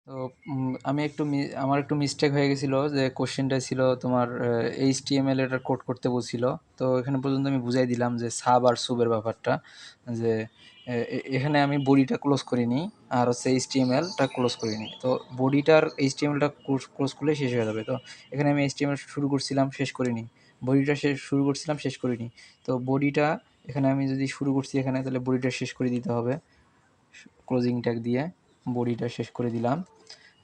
তো আমার একটু মিস্টেক হয়ে গেছিল যে কোশ্চেনটা ছিল তোমার এইচটিএমএল এটা কোড করতে বলছিল। তো এখানে পর্যন্ত আমি বুঝাই দিলাম যে সাব আর সুবের ব্যাপারটা, যে এখানে আমি বডিটা ক্লোজ করিনি আর হচ্ছে এইচটিএমএলটা ক্লোজ করিনি। তো বডিটার এইচটিএমএলটা ক্লোজ করলে শেষ হয়ে যাবে। তো এখানে আমি এইচটিএমএল শুরু করছিলাম, শেষ করিনি। বডিটা শুরু করছিলাম, শেষ করিনি। তো বডিটা এখানে আমি যদি শুরু করছি এখানে, তাহলে বডিটা শেষ করে দিতে হবে ক্লোজিং ট্যাগ দিয়ে। বডিটা শেষ করে দিলাম।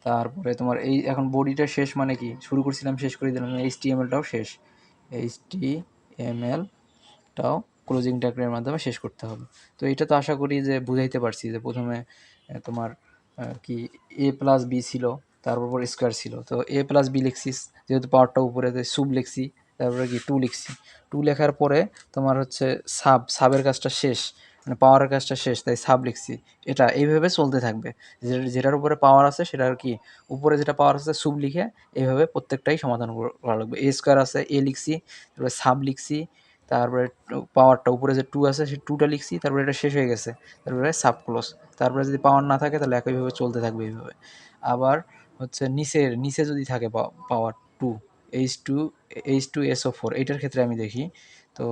তারপরে তোমার এই এখন বডিটা শেষ মানে কি, শুরু করছিলাম শেষ করে দিলাম, এইচটিএমএলটাও শেষ। এইচটিএমএলটাও ক্লোজিং ট্যাগের মাধ্যমে শেষ করতে হবে। তো এটা তো আশা করি যে বুঝাইতে পারছি যে প্রথমে তোমার কি এ প্লাস বি ছিল, তারপর স্কোয়ার ছিল। তো এ প্লাস বি লিখছি, যেহেতু পাওয়ারটা উপরে, সুব লিখছি। তারপরে কি টু লিখছি। টু লেখার পরে তোমার হচ্ছে সাবের কাজটা শেষ, মানে পাওয়ারের কাজটা শেষ, তাই সাব লিখছি। এটা এইভাবে চলতে থাকবে। যেটার উপরে পাওয়ার আছে সেটার কি উপরে যেটা পাওয়ার আছে সুব লিখে এইভাবে প্রত্যেকটাই সমাধান করা লাগবে। এ স্কোয়ার আছে, এ লিখছি, তারপরে সাব লিখছি, তারপরে পাওয়ারটা উপরে যে টু আছে সেই টুটা লিখছি, তারপরে এটা শেষ হয়ে গেছে, তারপরে সাব ক্লোজ। তারপরে যদি পাওয়ার না থাকে তাহলে একইভাবে চলতে থাকবে এইভাবে। আবার হচ্ছে নিচে যদি থাকে পাওয়ার টু, H2SO4, এইটার ক্ষেত্রে আমি দেখি। তো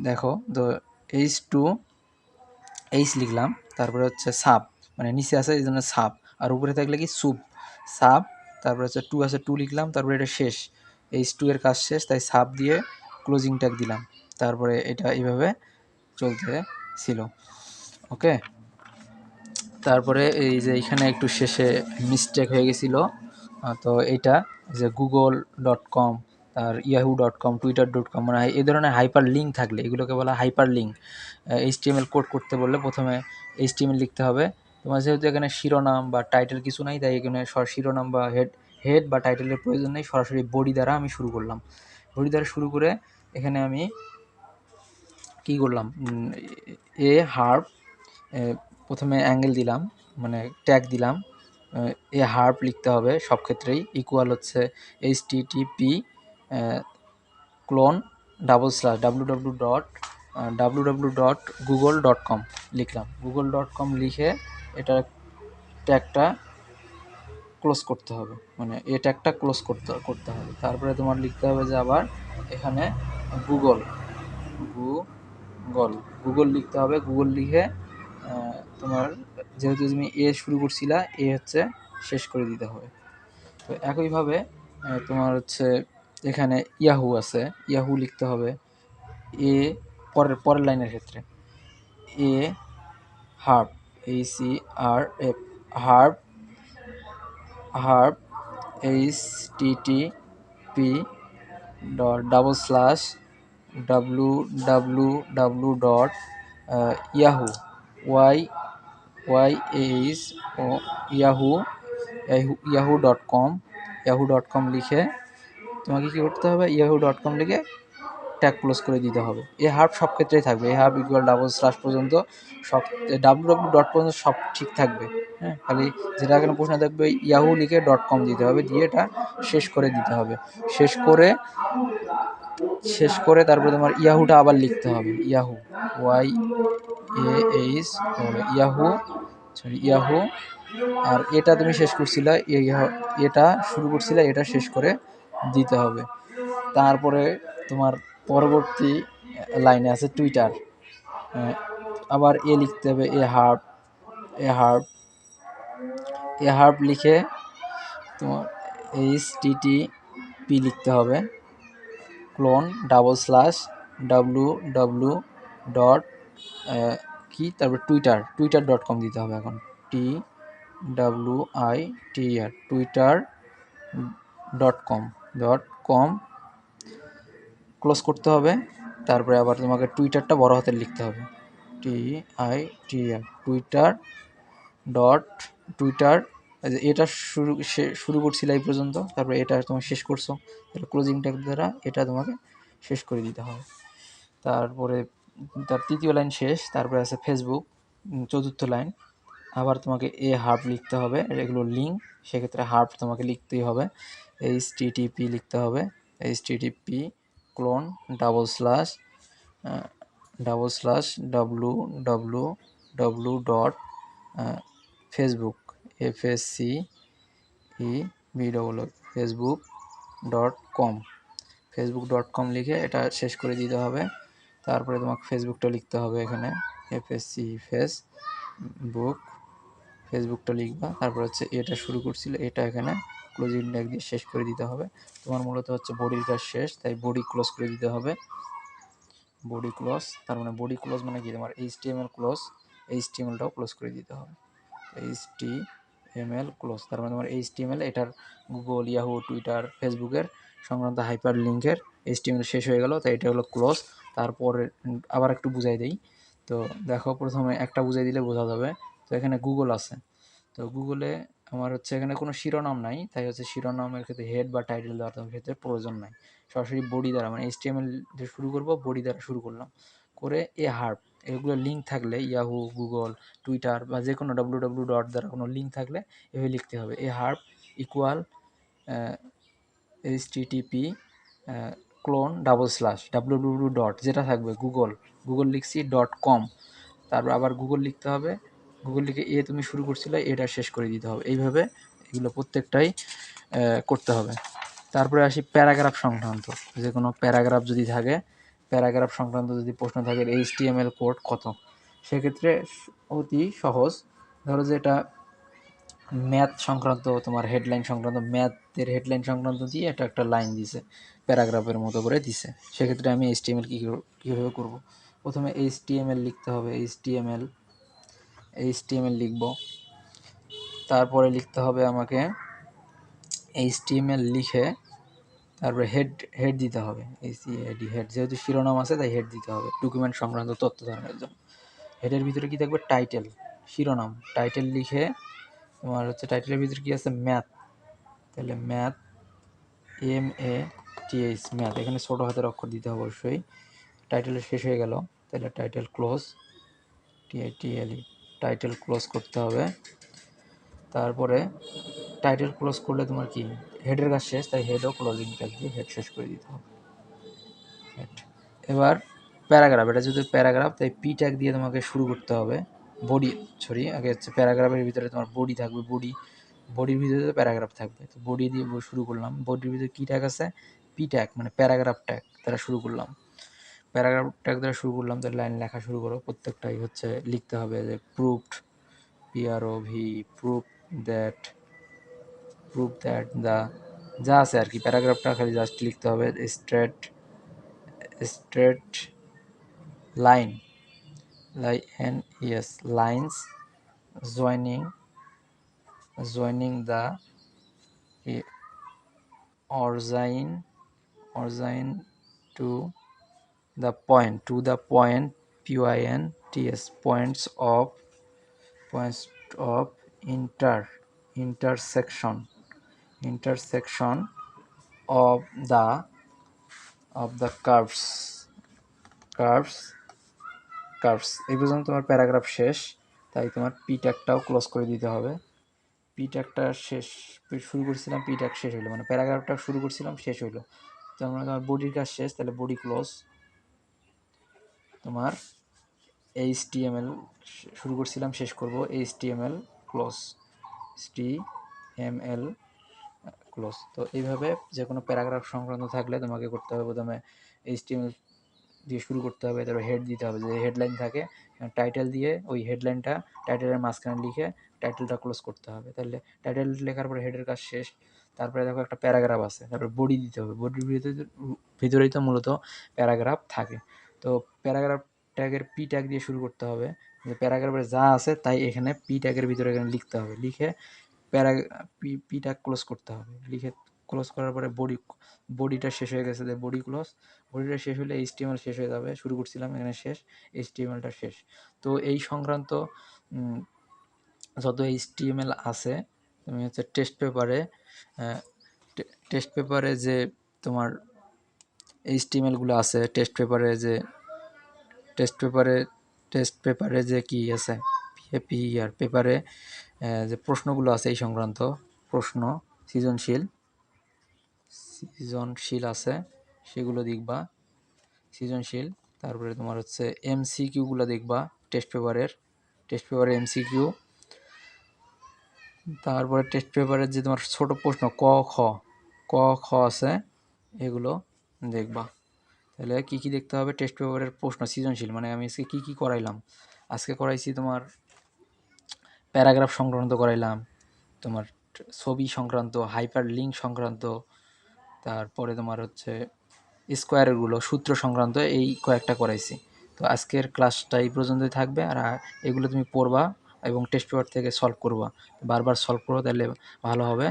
দেখো, তো H2 লিখলাম, তারপরে হচ্ছে সাব, মানে নিচে আছে এই জন্য সাব, আর উপরে থাকলে কি সুব, সাব। তারপরে হচ্ছে টু আছে, টু লিখলাম, তারপরে এটা শেষ, H2 এর কাজ শেষ, তাই সাব দিয়ে ক্লোজিং ট্যাগ দিলাম। তারপরে এটা এইভাবে চলতে ছিল। ওকে। তারপরে এই যে এখানে একটু শেষে মিস্টেক হয়ে গেছিলো। তো এইটা যে google.com, আর yahoo.com, twitter.com, মানে এই ধরনের হাইপার লিঙ্ক থাকলে এগুলোকে বলা হাইপার লিঙ্ক। এইচটিএমএল কোড করতে বললে প্রথমে এইচটিএমএল লিখতে হবে। তোমার যেহেতু এখানে শিরোনাম বা টাইটেল কিছু নাই, তাই এখানে শিরোনাম বা হেড বা টাইটেলের প্রয়োজন নেই, সরাসরি বডি দ্বারা আমি শুরু করলাম। বডি দ্বারা শুরু করে এখানে আমি কী করলাম, এ হার্প, প্রথমে অ্যাঙ্গেল দিলাম, মানে ট্যাগ দিলাম। এ হার্প লিখতে হবে সব ক্ষেত্রেই, ইকুয়াল হচ্ছে HTTP ক্লোন www.google.com লিখলাম। google.com লিখে এটা ট্যাগটা ক্লোজ করতে হবে, মানে এই ট্যাগটা ক্লোজ করতে হবে। তারপরে তোমার লিখতে হবে যে আবার এখানে গুগল গুগল গুগল লিখতে হবে। গুগল লিখে তোমার যেহেতু তুমি এ শুরু করছিলা, এ হচ্ছে শেষ করে দিতে হবে। তো একইভাবে তোমার হচ্ছে এখানে ইয়াহু আছে, ইয়াহু লিখতে হবে। এ পরের লাইনের ক্ষেত্রে এ হার্প, HERP, হার্প, HTTP double slash www.yahoo yahoo.com লিখে তোমাকে কী করতে হবে, yahoo.com লিখে ট্যাগ ক্লোজ করে দিতে হবে। এই হার্প সব ক্ষেত্রেই থাকবে, এই হার্প ইকুয়াল ডাবল স্ল্যাশ পর্যন্ত সব, www. পর্যন্ত সব ঠিক থাকবে। হ্যাঁ, খালি যেটা এখানে প্রশ্ন থাকবে ইয়াহু লিখে .com দিতে হবে, দিয়ে এটা শেষ করে দিতে হবে। শেষ করে তারপরে তোমার ইয়াহুটা আবার লিখতে হবে, ইয়াহু YAH, ইয়াহু, ইয়াহু। আর এটা তুমি শেষ করছিলা, এটা শুরু করছিলা, এটা শেষ করে দিতে হবে। তারপরে তোমার পরবর্তী লাইনে আছে টুইটার, আবার এ লিখতে হবে, এ হার্প লিখে তোমার HTTP লিখতে হবে, ক্লোন ডাবল স্ল্যাশ www. কি, তারপর টুইটার.com দিতে হবে। এখন TWITER, twitter.com ক্লোজ করতে হবে। তারপরে আবার তোমাকে টুইটারটা বড় হাতের লিখতে হবে, TITR, টুইটার। এটা শুরু করছিল এই পর্যন্ত, তারপরে এটা তুমি শেষ করছো, তাহলে ক্লোজিং ট্যাগ দ্বারা এটা তোমাকে শেষ করে দিতে হবে। তারপরে তার তৃতীয় লাইন শেষ। তারপরে আছে ফেসবুক, চতুর্থ লাইন। আবার তোমাকে এ হার্প লিখতে হবে, এগুলো লিঙ্ক, সেক্ষেত্রে হার্প তোমাকে লিখতেই হবে। HTTP লিখতে হবে, HTTP clone double slash www. Facebook, FACEBOOK facebook.com facebook.com লিখে এটা শেষ করে দিতে হবে। তারপরে তোমাকে ফেসবুকটা লিখতে হবে এখানে, FSC ফেসবুক, ফেসবুকটা লিখবা। তারপর হচ্ছে এটা শুরু করছিল, এটা এখানে ক্লোজিং ট্যাগ দিয়ে শেষ করে দিতে হবে। তোমার মূলত হচ্ছে বডির কাজ শেষ, তাই বডি ক্লোজ করে দিতে হবে। বডি ক্লোজ, তার মানে বডি ক্লোজ মানে কি, তোমার HTML ক্লোজ, HTMLটাও ক্লোজ করে দিতে হবে। HTML ক্লোজ, তার মানে তোমার HTML এটার গুগল, ইয়াহু, টুইটার, ফেসবুকের সংক্রান্ত হাইপার লিঙ্কের HTML শেষ হয়ে গেল, তাই এটা হলো ক্লোজ। তারপরে আবার একটু বুঝাই দিই। তো দেখো, প্রথমে একটা বুঝাই দিলে বোঝা যাবে। তো এখানে গুগল আছে, তো গুগলে আমার হচ্ছে এখানে কোনো শিরোনাম নাই, তাই হচ্ছে শিরোনামের ক্ষেত্রে হেড বা টাইটেল দেওয়ার ক্ষেত্রে প্রয়োজন নাই। সরাসরি বডি দ্বারা, মানে HTML দিয়ে শুরু করব, বডি দ্বারা শুরু করলাম করে হার্প, এগুলো লিঙ্ক থাকলে ইয়াহু, গুগল, টুইটার বা যে কোনো www ডট দ্বারা কোনো লিঙ্ক থাকলে এভাবে লিখতে হবে, harp equal HTTP clone www dot যেটা থাকবে গুগল লিখছি .com, তারপর আবার গুগল লিখতে হবে, গুগল লিখে তুমি শুরু করছিলে, এটা শেষ করে দিতে হবে। এইভাবে এগুলো প্রত্যেকটাই করতে হবে। তারপরে আসি প্যারাগ্রাফ সংক্রান্ত, যে কোনো প্যারাগ্রাফ যদি থাকে, প্যারাগ্রাফ সংক্রান্ত যদি প্রশ্ন থাকে HTML কোড কত, সেক্ষেত্রে অতি সহজ। ধরো যে এটা ম্যাথ সংক্রান্ত, তোমার হেডলাইন সংক্রান্ত, ম্যাথের হেডলাইন সংক্রান্ত দিয়ে এটা একটা লাইন দিছে, প্যারাগ্রাফের মতো করে দিছে, সেক্ষেত্রে আমি HTML কীভাবে করব, প্রথমে HTML লিখতে হবে, HTML লিখব। তারপরে লিখতে হবে আমাকে HTML লিখে তারপরে হেড দিতে হবে, হেড, যেহেতু শিরোনাম আছে তাই হেড দিতে হবে ডকুমেন্ট সংক্রান্ত তথ্য ধারণের জন্য। হেডের ভিতরে কি থাকবে, টাইটেল, শিরোনাম, টাইটেল লিখে তোমার হচ্ছে টাইটেলের ভিতরে কি আছে, ম্যাথ, তাহলে ম্যাথ, MATH, ম্যাথ, এখানে ছোটো হাতের অক্ষর দিতে হবে অবশ্যই। টাইটেল শেষ হয়ে গেল, তাহলে title close, TITLE, title close করতে হবে। তারপরে টাইটেল ক্লোজ করলে তোমার কি, হেডের কাজ শেষ, তাই হেডও ক্লোজিং ট্যাগ দিয়ে হেড শেষ করে দিতে হবে। এবার প্যারাগ্রাফ, এটা যদি প্যারাগ্রাফ, তাই P ট্যাগ দিয়ে তোমাকে শুরু করতে হবে। আগে হচ্ছে প্যারাগ্রাফের ভিতরে তোমার বডি থাকবে, বডির ভিতরে প্যারাগ্রাফ থাকবে, তো বডি দিয়ে শুরু করলাম। বডির ভিতরে কী ট্যাগ আছে, P ট্যাগ, মানে প্যারাগ্রাফ ট্যাগ দ্বারা শুরু করলাম। প্যারাগ্রাফ ট্যাগ দ্বারা শুরু করলাম, তো লাইন লেখা শুরু করো, প্রত্যেকটাই হচ্ছে লিখতে হবে যে proved, PROV, prove that the, যা আছে আর কি, প্যারাগ্রাফটা খালি জাস্ট লিখতে হবে। Straight line, lines joining the origin to the point, POINTS, points of intersection of the curves. এই পর্যন্ত তোমার প্যারাগ্রাফ শেষ, তাই তোমার পি ট্যাগটাও ক্লোজ করে দিতে হবে। পি ট্যাগটা শেষ, শুরু করছিলাম, পি ট্যাগ শেষ হলো, মানে প্যারাগ্রাফটা শুরু করছিলাম শেষ হলো, তার মানে তোমার বডির কাজ শেষ, তাহলে বডি ক্লোজ। তোমার HTML শুরু করছিলাম, শেষ করব, HTML ক্লোজ, HTML ক্লোজ। তো এইভাবে যে কোনো প্যারাগ্রাফ সংক্রান্ত থাকলে তোমাকে করতে হবে, প্রথমে HTML দিয়ে শুরু করতে হবে, তারপর হেড দিতে হবে, যে হেডলাইন থাকে টাইটেল দিয়ে ওই হেডলাইনটা টাইটেলের মাঝখানে লিখে টাইটেলটা ক্লোজ করতে হবে, তাহলে টাইটেল লেখার পরে হেডের কাজ শেষ। তারপরে দেখো একটা প্যারাগ্রাফ আছে, তারপরে বডি দিতে হবে, বডির ভিতরেই তো মূলত প্যারাগ্রাফ থাকে। তো প্যারাগ্রাফ ট্যাগের P ট্যাগ দিয়ে শুরু করতে হবে, যে প্যারাগ্রাফের যা আছে তাই এখানে P ট্যাগের ভিতরে এখানে লিখতে হবে, লিখে পি ট্যাগ ক্লোজ করতে হবে, লিখে ক্লোজ করার পরে বডিটা শেষ হয়ে গেছে, বডি ক্লোজ। বডিটা শেষ হলে HTML শেষ হয়ে যাবে, শুরু করছিলাম এখানে শেষ, HTMLটা শেষ। তো এই সংক্রান্ত যত HTML আছে, তুমি হচ্ছে টেস্ট পেপারে যে তোমার HTMLগুলো আছে, টেস্ট পেপারে যে কি আছে, পেপারে যে প্রশ্নগুলো আছে এই সংক্রান্ত প্রশ্ন, সৃজনশীল আছে, সেগুলো দেখবা, সৃজনশীল। তারপরে তোমার হচ্ছে MCQগুলো দেখবা, টেস্ট পেপারে MCQ, তারপরে টেস্ট পেপারের যে তোমার ছোট প্রশ্ন ক খ আছে, এগুলো দেখবা। তাহলে কী কী দেখতে হবে? টেস্ট পেপারের প্রশ্ন সৃজনশীল, মানে আমি আজকে কী কী করাইলাম। আজকে করাইছি তোমার প্যারাগ্রাফ সংক্রান্ত করাইলাম, তোমার ছবি সংক্রান্ত, হাইপার লিঙ্ক সংক্রান্ত, তারপরে তোমার হচ্ছে স্কোয়ারগুলো, সূত্র সংক্রান্ত, এই কয়েকটা করাইছি। তো আজকের ক্লাসটা এই পর্যন্তই থাকবে। আর এগুলো তুমি পড়বা এবং টেস্ট পেপার থেকে সলভ করবা, বারবার সলভ করবো, তাহলে ভালো হবে।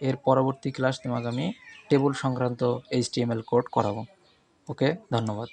এর পরবর্তী ক্লাস তোমাকে আমি টেবল সংক্রান্ত HTML কোড করাবো। ওকে, ধন্যবাদ।